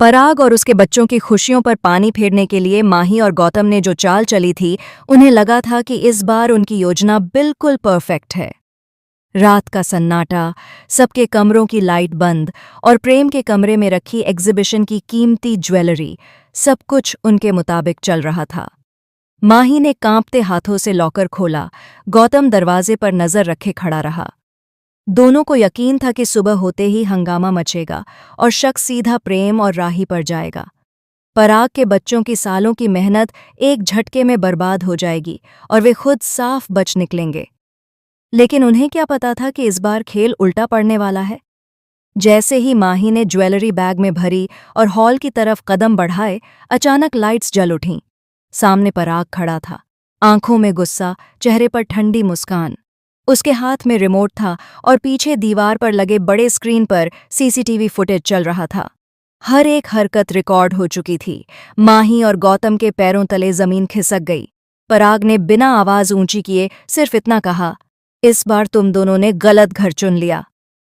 पराग और उसके बच्चों की खुशियों पर पानी फेरने के लिए माही और गौतम ने जो चाल चली थी, उन्हें लगा था कि इस बार उनकी योजना बिल्कुल परफेक्ट है। रात का सन्नाटा, सबके कमरों की लाइट बंद और प्रेम के कमरे में रखी एग्जीबिशन की कीमती ज्वेलरी, सब कुछ उनके मुताबिक चल रहा था। माही ने कांपते हाथों से लॉकर खोला, गौतम दरवाजे पर नजर रखे खड़ा रहा। दोनों को यकीन था कि सुबह होते ही हंगामा मचेगा और शक सीधा प्रेम और राही पर जाएगा। पराग के बच्चों की सालों की मेहनत एक झटके में बर्बाद हो जाएगी और वे खुद साफ बच निकलेंगे। लेकिन उन्हें क्या पता था कि इस बार खेल उल्टा पड़ने वाला है। जैसे ही माही ने ज्वेलरी बैग में भरी और हॉल की तरफ कदम बढ़ाए, अचानक लाइट्स जल उठीं। सामने पराग खड़ा था, आंखों में गुस्सा, चेहरे पर ठंडी मुस्कान। उसके हाथ में रिमोट था और पीछे दीवार पर लगे बड़े स्क्रीन पर सीसीटीवी फुटेज चल रहा था। हर एक हरकत रिकॉर्ड हो चुकी थी। माही और गौतम के पैरों तले जमीन खिसक गई। पराग ने बिना आवाज ऊंची किए सिर्फ इतना कहा, इस बार तुम दोनों ने गलत घर चुन लिया।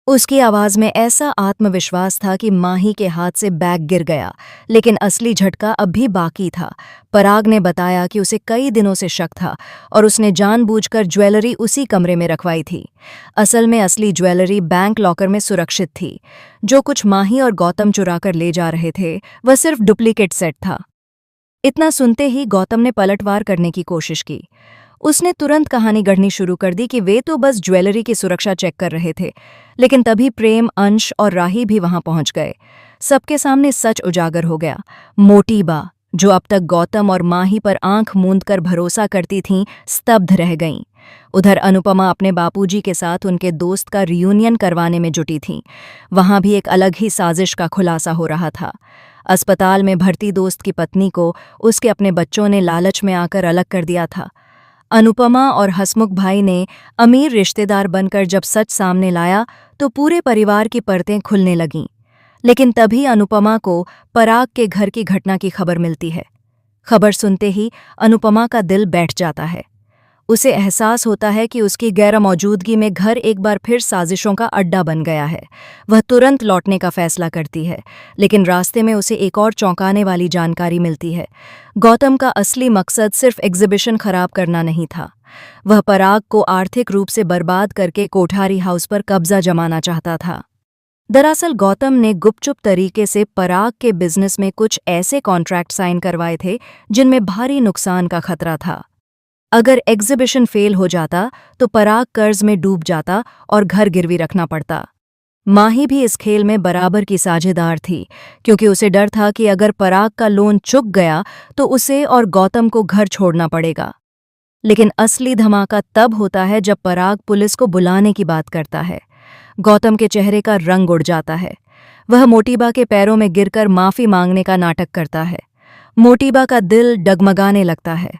उसकी आवाज में ऐसा आत्मविश्वास था कि माही के हाथ से बैग गिर गया, लेकिन असली झटका अब भी बाकी था। पराग ने बताया कि उसे कई दिनों से शक था और उसने जानबूझकर ज्वेलरी उसी कमरे में रखवाई थी। असल में असली ज्वेलरी बैंक लॉकर में सुरक्षित थी। जो कुछ माही और गौतम चुराकर ले जा रहे थे, वह सिर्फ डुप्लीकेट सेट था। इतना सुनते ही गौतम ने पलटवार करने की कोशिश की। उसने तुरंत कहानी गढ़नी शुरू कर दी कि वे तो बस ज्वेलरी की सुरक्षा चेक कर रहे थे। लेकिन तभी प्रेम, अंश और राही भी वहां पहुंच गए। सबके सामने सच उजागर हो गया। मोटी बा, जो अब तक गौतम और माही पर आंख मूंद कर भरोसा करती थीं, स्तब्ध रह गईं। उधर अनुपमा अपने बापूजी के साथ उनके दोस्त का रियूनियन करवाने में जुटी थीं। वहां भी एक अलग ही साजिश का खुलासा हो रहा था। अस्पताल में भर्ती दोस्त की पत्नी को उसके अपने बच्चों ने लालच में आकर अलग कर दिया था। अनुपमा और हसमुख भाई ने अमीर रिश्तेदार बनकर जब सच सामने लाया तो पूरे परिवार की परतें खुलने लगीं। लेकिन तभी अनुपमा को पराग के घर की घटना की खबर मिलती है। खबर सुनते ही अनुपमा का दिल बैठ जाता है। उसे एहसास होता है कि उसकी गैरमौजूदगी में घर एक बार फिर साजिशों का अड्डा बन गया है। वह तुरंत लौटने का फैसला करती है, लेकिन रास्ते में उसे एक और चौंकाने वाली जानकारी मिलती है। गौतम का असली मकसद सिर्फ एग्जीबिशन खराब करना नहीं था। वह पराग को आर्थिक रूप से बर्बाद करके कोठारी हाउस पर कब्जा जमाना चाहता था। दरअसल गौतम ने गुपचुप तरीके से पराग के बिजनेस में कुछ ऐसे कॉन्ट्रैक्ट साइन करवाए थे जिनमें भारी नुकसान का खतरा था। अगर एग्जीबिशन फेल हो जाता तो पराग कर्ज में डूब जाता और घर गिरवी रखना पड़ता। माही भी इस खेल में बराबर की साझेदार थी, क्योंकि उसे डर था कि अगर पराग का लोन चुक गया तो उसे और गौतम को घर छोड़ना पड़ेगा। लेकिन असली धमाका तब होता है जब पराग पुलिस को बुलाने की बात करता है। गौतम के चेहरे का रंग उड़ जाता है। वह मोटीबा के पैरों में गिरकर माफी मांगने का नाटक करता है। मोटीबा का दिल डगमगाने लगता है।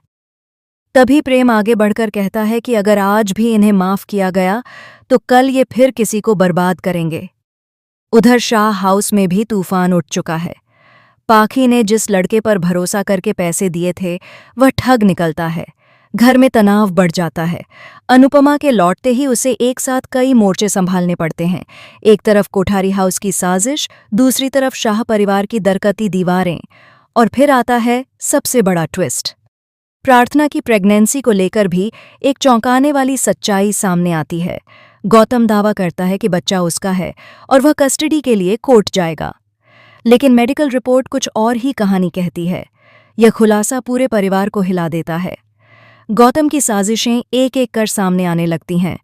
तभी प्रेम आगे बढ़कर कहता है कि अगर आज भी इन्हें माफ किया गया तो कल ये फिर किसी को बर्बाद करेंगे। उधर शाह हाउस में भी तूफान उठ चुका है। पाखी ने जिस लड़के पर भरोसा करके पैसे दिए थे, वह ठग निकलता है। घर में तनाव बढ़ जाता है। अनुपमा के लौटते ही उसे एक साथ कई मोर्चे संभालने पड़ते हैं। एक तरफ कोठारी हाउस की साजिश, दूसरी तरफ शाह परिवार की दरकती दीवारें, और फिर आता है सबसे बड़ा ट्विस्ट। प्रार्थना की प्रेगनेंसी को लेकर भी एक चौंकाने वाली सच्चाई सामने आती है। गौतम दावा करता है कि बच्चा उसका है और वह कस्टडी के लिए कोर्ट जाएगा। लेकिन मेडिकल रिपोर्ट कुछ और ही कहानी कहती है। यह खुलासा पूरे परिवार को हिला देता है। गौतम की साजिशें एक एक कर सामने आने लगती हैं।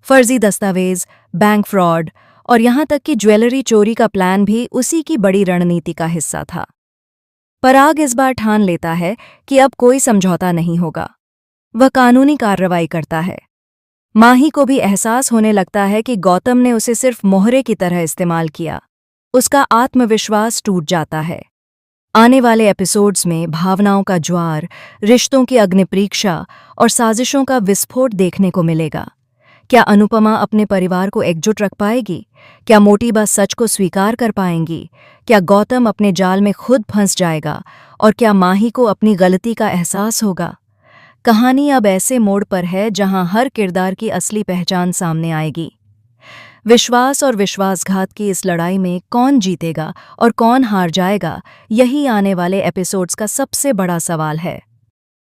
फर्जी दस्तावेज, बैंक फ्रॉड और यहाँ तक कि ज्वेलरी चोरी का प्लान भी उसी की बड़ी रणनीति का हिस्सा था। पराग इस बार ठान लेता है कि अब कोई समझौता नहीं होगा। वह कानूनी कार्रवाई करता है। माही को भी एहसास होने लगता है कि गौतम ने उसे सिर्फ मोहरे की तरह इस्तेमाल किया। उसका आत्मविश्वास टूट जाता है। आने वाले एपिसोड्स में भावनाओं का ज्वार, रिश्तों की अग्निपरीक्षा और साजिशों का विस्फोट देखने को मिलेगा। क्या अनुपमा अपने परिवार को एकजुट रख पाएगी? क्या मोटीबा सच को स्वीकार कर पाएंगी? क्या गौतम अपने जाल में खुद फंस जाएगा? और क्या माही को अपनी गलती का एहसास होगा? कहानी अब ऐसे मोड़ पर है जहां हर किरदार की असली पहचान सामने आएगी। विश्वास और विश्वासघात की इस लड़ाई में कौन जीतेगा और कौन हार जाएगा, यही आने वाले एपिसोड्स का सबसे बड़ा सवाल है।